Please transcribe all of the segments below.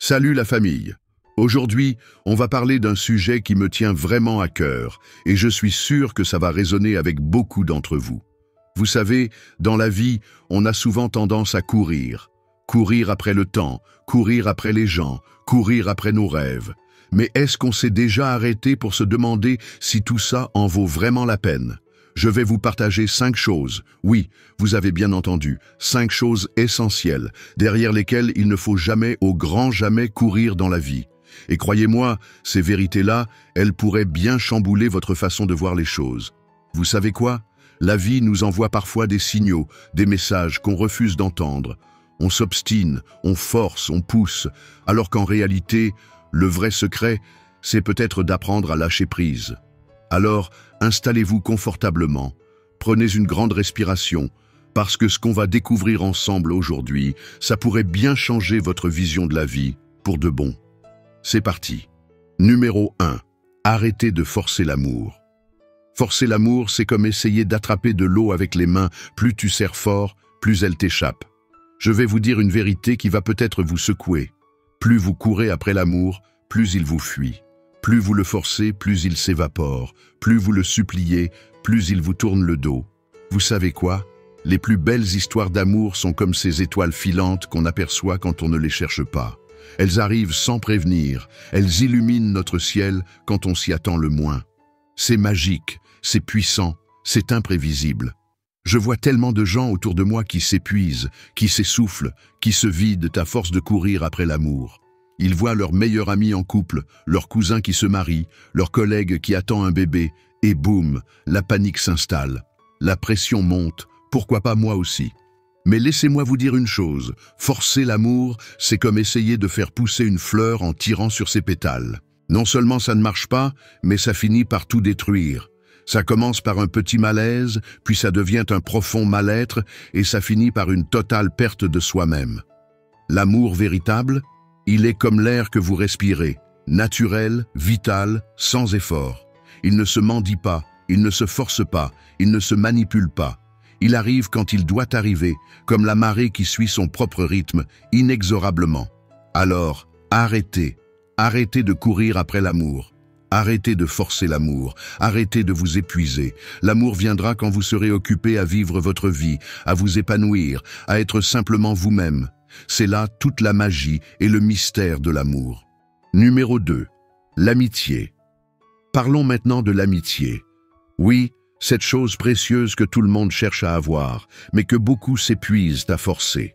Salut la famille. Aujourd'hui, on va parler d'un sujet qui me tient vraiment à cœur et je suis sûr que ça va résonner avec beaucoup d'entre vous. Vous savez, dans la vie, on a souvent tendance à courir. Courir après le temps, courir après les gens, courir après nos rêves. Mais est-ce qu'on s'est déjà arrêté pour se demander si tout ça en vaut vraiment la peine ? Je vais vous partager 5 choses, oui, vous avez bien entendu, 5 choses essentielles, derrière lesquelles il ne faut jamais, au grand jamais, courir dans la vie. Et croyez-moi, ces vérités-là, elles pourraient bien chambouler votre façon de voir les choses. Vous savez quoi ? La vie nous envoie parfois des signaux, des messages qu'on refuse d'entendre. On s'obstine, on force, on pousse, alors qu'en réalité, le vrai secret, c'est peut-être d'apprendre à lâcher prise. Alors, installez-vous confortablement, prenez une grande respiration, parce que ce qu'on va découvrir ensemble aujourd'hui, ça pourrait bien changer votre vision de la vie, pour de bon. C'est parti. Numéro 1. Arrêtez de forcer l'amour. Forcer l'amour, c'est comme essayer d'attraper de l'eau avec les mains. Plus tu serres fort, plus elle t'échappe. Je vais vous dire une vérité qui va peut-être vous secouer. Plus vous courez après l'amour, plus il vous fuit. Plus vous le forcez, plus il s'évapore. Plus vous le suppliez, plus il vous tourne le dos. Vous savez quoi ? Les plus belles histoires d'amour sont comme ces étoiles filantes qu'on aperçoit quand on ne les cherche pas. Elles arrivent sans prévenir, elles illuminent notre ciel quand on s'y attend le moins. C'est magique, c'est puissant, c'est imprévisible. Je vois tellement de gens autour de moi qui s'épuisent, qui s'essoufflent, qui se vident à force de courir après l'amour. Ils voient leur meilleur ami en couple, leur cousin qui se marie, leur collègue qui attend un bébé, et boum, la panique s'installe. La pression monte, pourquoi pas moi aussi ? Mais laissez-moi vous dire une chose, forcer l'amour, c'est comme essayer de faire pousser une fleur en tirant sur ses pétales. Non seulement ça ne marche pas, mais ça finit par tout détruire. Ça commence par un petit malaise, puis ça devient un profond mal-être, et ça finit par une totale perte de soi-même. L'amour véritable, il est comme l'air que vous respirez, naturel, vital, sans effort. Il ne se mendie pas, il ne se force pas, il ne se manipule pas. Il arrive quand il doit arriver, comme la marée qui suit son propre rythme, inexorablement. Alors, arrêtez de courir après l'amour. Arrêtez de forcer l'amour, arrêtez de vous épuiser. L'amour viendra quand vous serez occupé à vivre votre vie, à vous épanouir, à être simplement vous-même. C'est là toute la magie et le mystère de l'amour. Numéro 2. L'amitié. Parlons maintenant de l'amitié. Oui, cette chose précieuse que tout le monde cherche à avoir, mais que beaucoup s'épuisent à forcer.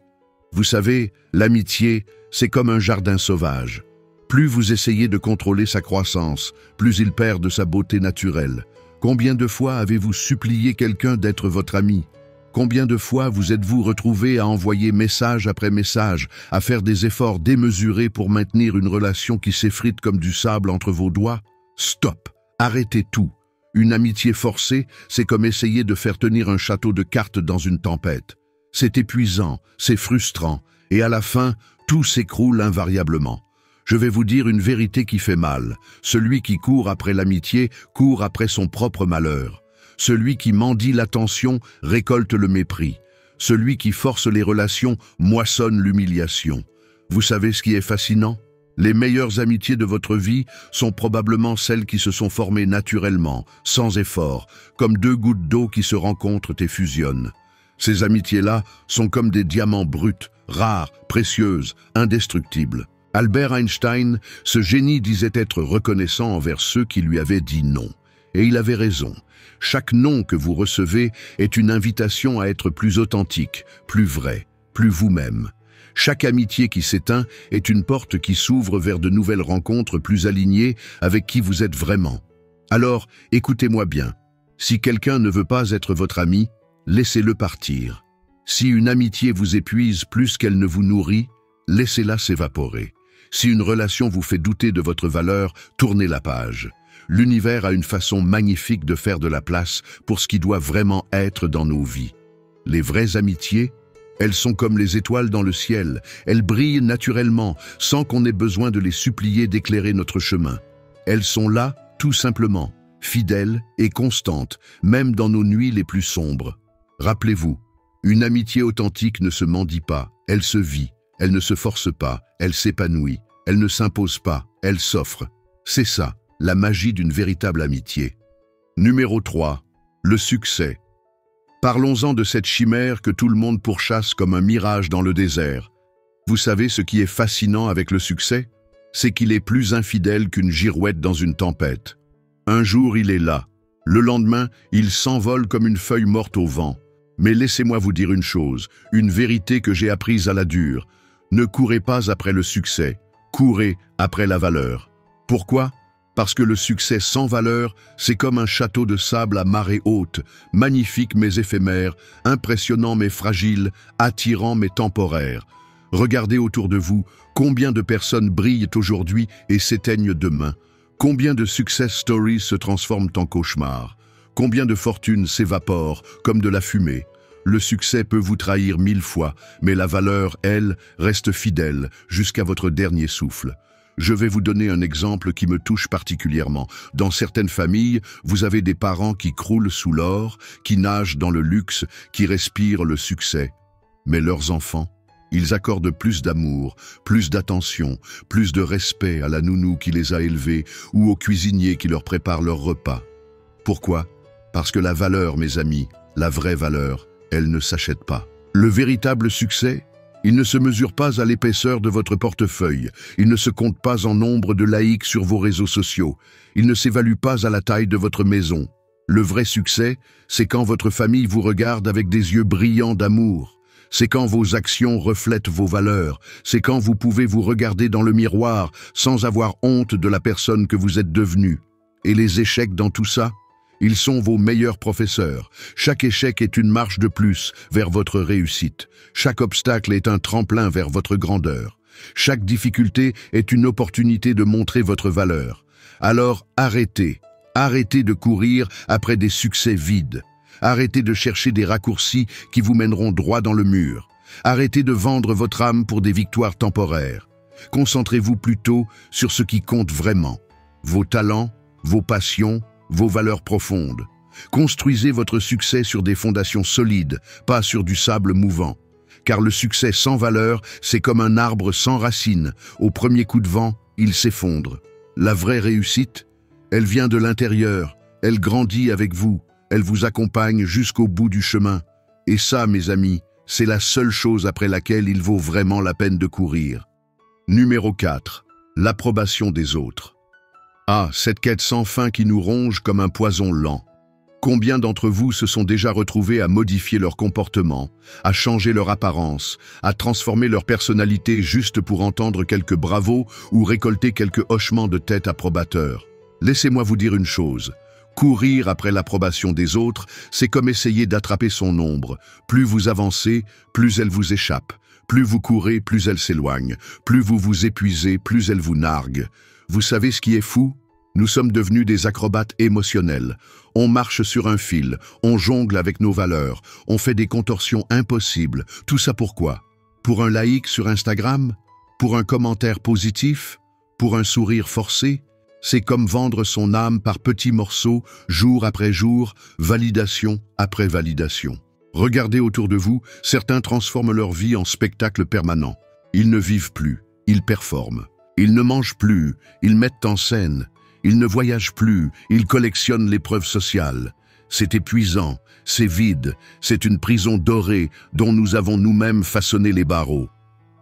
Vous savez, l'amitié, c'est comme un jardin sauvage. Plus vous essayez de contrôler sa croissance, plus il perd de sa beauté naturelle. Combien de fois avez-vous supplié quelqu'un d'être votre ami ? Combien de fois vous êtes-vous retrouvé à envoyer message après message, à faire des efforts démesurés pour maintenir une relation qui s'effrite comme du sable entre vos doigts ? Stop! Arrêtez tout! Une amitié forcée, c'est comme essayer de faire tenir un château de cartes dans une tempête. C'est épuisant, c'est frustrant, et à la fin, tout s'écroule invariablement. Je vais vous dire une vérité qui fait mal. Celui qui court après l'amitié court après son propre malheur. Celui qui mendie l'attention récolte le mépris. Celui qui force les relations moissonne l'humiliation. Vous savez ce qui est fascinant ? Les meilleures amitiés de votre vie sont probablement celles qui se sont formées naturellement, sans effort, comme 2 gouttes d'eau qui se rencontrent et fusionnent. Ces amitiés-là sont comme des diamants bruts, rares, précieuses, indestructibles. Albert Einstein, ce génie disait être reconnaissant envers ceux qui lui avaient dit non. Et il avait raison. Chaque non que vous recevez est une invitation à être plus authentique, plus vrai, plus vous-même. Chaque amitié qui s'éteint est une porte qui s'ouvre vers de nouvelles rencontres plus alignées avec qui vous êtes vraiment. Alors, écoutez-moi bien. Si quelqu'un ne veut pas être votre ami, laissez-le partir. Si une amitié vous épuise plus qu'elle ne vous nourrit, laissez-la s'évaporer. Si une relation vous fait douter de votre valeur, tournez la page. L'univers a une façon magnifique de faire de la place pour ce qui doit vraiment être dans nos vies. Les vraies amitiés, elles sont comme les étoiles dans le ciel. Elles brillent naturellement, sans qu'on ait besoin de les supplier d'éclairer notre chemin. Elles sont là, tout simplement, fidèles et constantes, même dans nos nuits les plus sombres. Rappelez-vous, une amitié authentique ne se mendie pas, elle se vit, elle ne se force pas, elle s'épanouit, Elle ne s'impose pas, elle s'offre. C'est ça, la magie d'une véritable amitié. Numéro 3. Le succès. Parlons-en de cette chimère que tout le monde pourchasse comme un mirage dans le désert. Vous savez ce qui est fascinant avec le succès? C'est qu'il est plus infidèle qu'une girouette dans une tempête. Un jour, il est là. Le lendemain, il s'envole comme une feuille morte au vent. Mais laissez-moi vous dire une chose, une vérité que j'ai apprise à la dure. Ne courez pas après le succès, courez après la valeur. Pourquoi? Parce que le succès sans valeur, c'est comme un château de sable à marée haute, magnifique mais éphémère, impressionnant mais fragile, attirant mais temporaire. Regardez autour de vous, combien de personnes brillent aujourd'hui et s'éteignent demain. Combien de success stories se transforment en cauchemars? Combien de fortunes s'évaporent comme de la fumée? Le succès peut vous trahir 1000 fois, mais la valeur, elle, reste fidèle jusqu'à votre dernier souffle. Je vais vous donner un exemple qui me touche particulièrement. Dans certaines familles, vous avez des parents qui croulent sous l'or, qui nagent dans le luxe, qui respirent le succès. Mais leurs enfants, ils accordent plus d'amour, plus d'attention, plus de respect à la nounou qui les a élevés ou au cuisinier qui leur prépare leur repas. Pourquoi? Parce que la valeur, mes amis, la vraie valeur, elle ne s'achète pas. Le véritable succès, il ne se mesure pas à l'épaisseur de votre portefeuille, il ne se compte pas en nombre de likes sur vos réseaux sociaux, il ne s'évalue pas à la taille de votre maison. Le vrai succès, c'est quand votre famille vous regarde avec des yeux brillants d'amour. C'est quand vos actions reflètent vos valeurs, c'est quand vous pouvez vous regarder dans le miroir sans avoir honte de la personne que vous êtes devenue. Et les échecs dans tout ça? Ils sont vos meilleurs professeurs. Chaque échec est une marche de plus vers votre réussite. Chaque obstacle est un tremplin vers votre grandeur. Chaque difficulté est une opportunité de montrer votre valeur. Alors arrêtez de courir après des succès vides. Arrêtez de chercher des raccourcis qui vous mèneront droit dans le mur. Arrêtez de vendre votre âme pour des victoires temporaires. Concentrez-vous plutôt sur ce qui compte vraiment. Vos talents, vos passions, vos valeurs profondes. Construisez votre succès sur des fondations solides, pas sur du sable mouvant. Car le succès sans valeur, c'est comme un arbre sans racines. Au premier coup de vent, il s'effondre. La vraie réussite, elle vient de l'intérieur, elle grandit avec vous, elle vous accompagne jusqu'au bout du chemin. Et ça, mes amis, c'est la seule chose après laquelle il vaut vraiment la peine de courir. Numéro 4. L'approbation des autres. Ah, cette quête sans fin qui nous ronge comme un poison lent. Combien d'entre vous se sont déjà retrouvés à modifier leur comportement, à changer leur apparence, à transformer leur personnalité juste pour entendre quelques bravos ou récolter quelques hochements de tête approbateurs? Laissez-moi vous dire une chose. Courir après l'approbation des autres, c'est comme essayer d'attraper son ombre. Plus vous avancez, plus elle vous échappe. Plus vous courez, plus elle s'éloigne. Plus vous vous épuisez, plus elle vous nargue. Vous savez ce qui est fou? Nous sommes devenus des acrobates émotionnels. On marche sur un fil, on jongle avec nos valeurs, on fait des contorsions impossibles. Tout ça pourquoi? Pour un like sur Instagram? Pour un commentaire positif? Pour un sourire forcé? C'est comme vendre son âme par petits morceaux, jour après jour, validation après validation. Regardez autour de vous, certains transforment leur vie en spectacle permanent. Ils ne vivent plus, ils performent. Ils ne mangent plus, ils mettent en scène. Ils ne voyagent plus, ils collectionnent les preuves sociales. C'est épuisant, c'est vide, c'est une prison dorée dont nous avons nous-mêmes façonné les barreaux.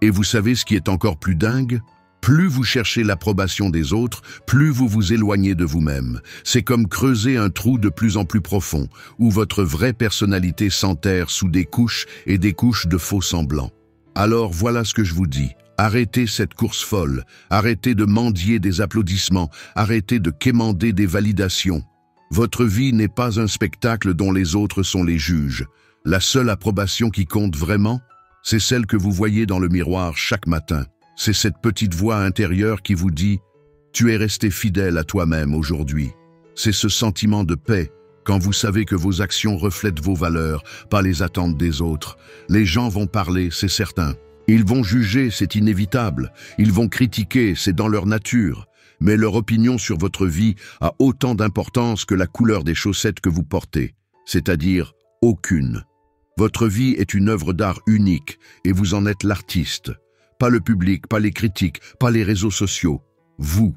Et vous savez ce qui est encore plus dingue? Plus vous cherchez l'approbation des autres, plus vous vous éloignez de vous-même. C'est comme creuser un trou de plus en plus profond, où votre vraie personnalité s'enterre sous des couches et des couches de faux semblants. Alors voilà ce que je vous dis. Arrêtez cette course folle, arrêtez de mendier des applaudissements, arrêtez de quémander des validations. Votre vie n'est pas un spectacle dont les autres sont les juges. La seule approbation qui compte vraiment, c'est celle que vous voyez dans le miroir chaque matin. C'est cette petite voix intérieure qui vous dit « Tu es resté fidèle à toi-même aujourd'hui ». C'est ce sentiment de paix, quand vous savez que vos actions reflètent vos valeurs, pas les attentes des autres. Les gens vont parler, c'est certain. Ils vont juger, c'est inévitable. Ils vont critiquer, c'est dans leur nature. Mais leur opinion sur votre vie a autant d'importance que la couleur des chaussettes que vous portez, c'est-à-dire aucune. Votre vie est une œuvre d'art unique et vous en êtes l'artiste. Pas le public, pas les critiques, pas les réseaux sociaux. Vous.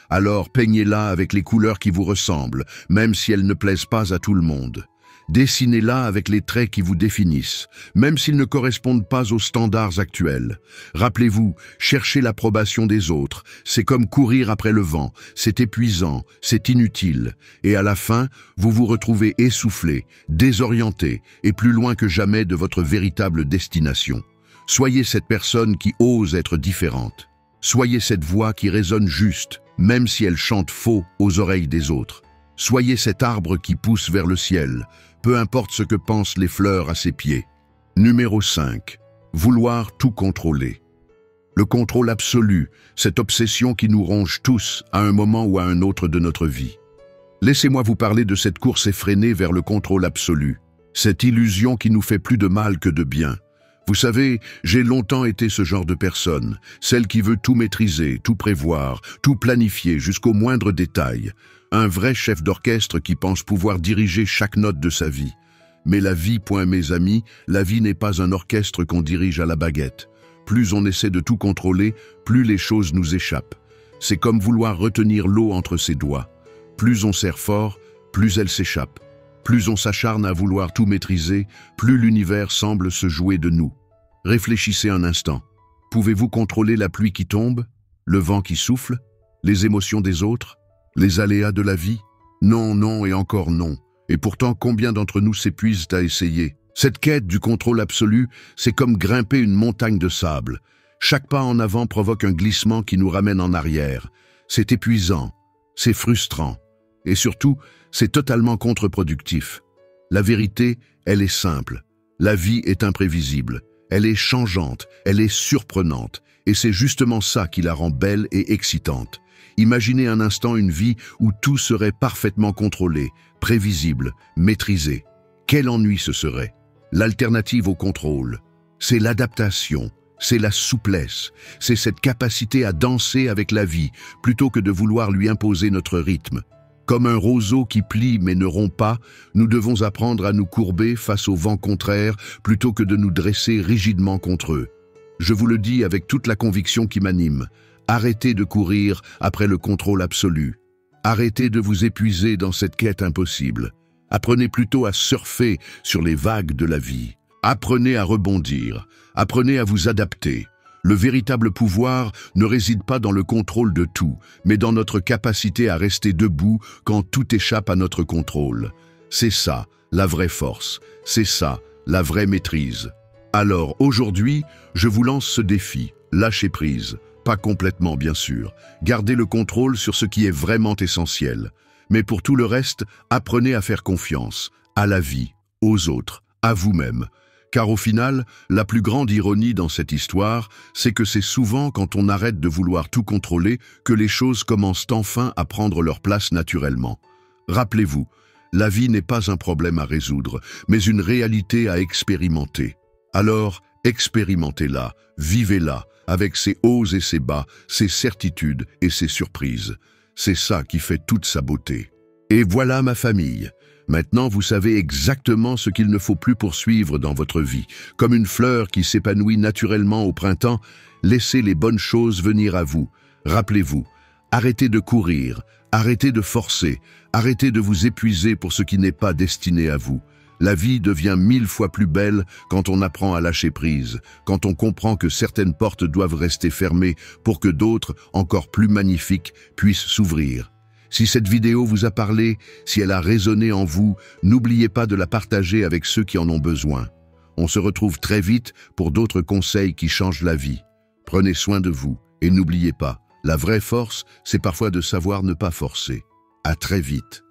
Alors peignez-la avec les couleurs qui vous ressemblent, même si elles ne plaisent pas à tout le monde. Dessinez-la avec les traits qui vous définissent, même s'ils ne correspondent pas aux standards actuels. Rappelez-vous, chercher l'approbation des autres, c'est comme courir après le vent, c'est épuisant, c'est inutile. Et à la fin, vous vous retrouvez essoufflé, désorienté et plus loin que jamais de votre véritable destination. Soyez cette personne qui ose être différente. Soyez cette voix qui résonne juste, même si elle chante faux aux oreilles des autres. Soyez cet arbre qui pousse vers le ciel, peu importe ce que pensent les fleurs à ses pieds. Numéro 5. Vouloir tout contrôler. Le contrôle absolu, cette obsession qui nous ronge tous à un moment ou à un autre de notre vie. Laissez-moi vous parler de cette course effrénée vers le contrôle absolu, cette illusion qui nous fait plus de mal que de bien. Vous savez, j'ai longtemps été ce genre de personne, celle qui veut tout maîtriser, tout prévoir, tout planifier jusqu'au moindre détail. Un vrai chef d'orchestre qui pense pouvoir diriger chaque note de sa vie. Mais la vie, mes amis, la vie n'est pas un orchestre qu'on dirige à la baguette. Plus on essaie de tout contrôler, plus les choses nous échappent. C'est comme vouloir retenir l'eau entre ses doigts. Plus on serre fort, plus elle s'échappe. Plus on s'acharne à vouloir tout maîtriser, plus l'univers semble se jouer de nous. Réfléchissez un instant. Pouvez-vous contrôler la pluie qui tombe, le vent qui souffle, les émotions des autres, les aléas de la vie? Non, non et encore non. Et pourtant, combien d'entre nous s'épuisent à essayer? Cette quête du contrôle absolu, c'est comme grimper une montagne de sable. Chaque pas en avant provoque un glissement qui nous ramène en arrière. C'est épuisant, c'est frustrant. Et surtout, c'est totalement contre-productif. La vérité, elle est simple. La vie est imprévisible. Elle est changeante, elle est surprenante. Et c'est justement ça qui la rend belle et excitante. Imaginez un instant une vie où tout serait parfaitement contrôlé, prévisible, maîtrisé. Quel ennui ce serait! L'alternative au contrôle, c'est l'adaptation, c'est la souplesse, c'est cette capacité à danser avec la vie plutôt que de vouloir lui imposer notre rythme. Comme un roseau qui plie mais ne rompt pas, nous devons apprendre à nous courber face aux vents contraires plutôt que de nous dresser rigidement contre eux. Je vous le dis avec toute la conviction qui m'anime, arrêtez de courir après le contrôle absolu. Arrêtez de vous épuiser dans cette quête impossible. Apprenez plutôt à surfer sur les vagues de la vie. Apprenez à rebondir, apprenez à vous adapter. Le véritable pouvoir ne réside pas dans le contrôle de tout, mais dans notre capacité à rester debout quand tout échappe à notre contrôle. C'est ça, la vraie force. C'est ça, la vraie maîtrise. Alors, aujourd'hui, je vous lance ce défi. Lâchez prise. Pas complètement, bien sûr. Gardez le contrôle sur ce qui est vraiment essentiel. Mais pour tout le reste, apprenez à faire confiance. À la vie, aux autres, à vous-même. Car au final, la plus grande ironie dans cette histoire, c'est que c'est souvent quand on arrête de vouloir tout contrôler que les choses commencent enfin à prendre leur place naturellement. Rappelez-vous, la vie n'est pas un problème à résoudre, mais une réalité à expérimenter. Alors, expérimentez-la, vivez-la, avec ses hauts et ses bas, ses certitudes et ses surprises. C'est ça qui fait toute sa beauté. Et voilà ma famille. Maintenant, vous savez exactement ce qu'il ne faut plus poursuivre dans votre vie. Comme une fleur qui s'épanouit naturellement au printemps, laissez les bonnes choses venir à vous. Rappelez-vous, arrêtez de courir, arrêtez de forcer, arrêtez de vous épuiser pour ce qui n'est pas destiné à vous. La vie devient 1000 fois plus belle quand on apprend à lâcher prise, quand on comprend que certaines portes doivent rester fermées pour que d'autres, encore plus magnifiques, puissent s'ouvrir. Si cette vidéo vous a parlé, si elle a résonné en vous, n'oubliez pas de la partager avec ceux qui en ont besoin. On se retrouve très vite pour d'autres conseils qui changent la vie. Prenez soin de vous et n'oubliez pas, la vraie force, c'est parfois de savoir ne pas forcer. À très vite.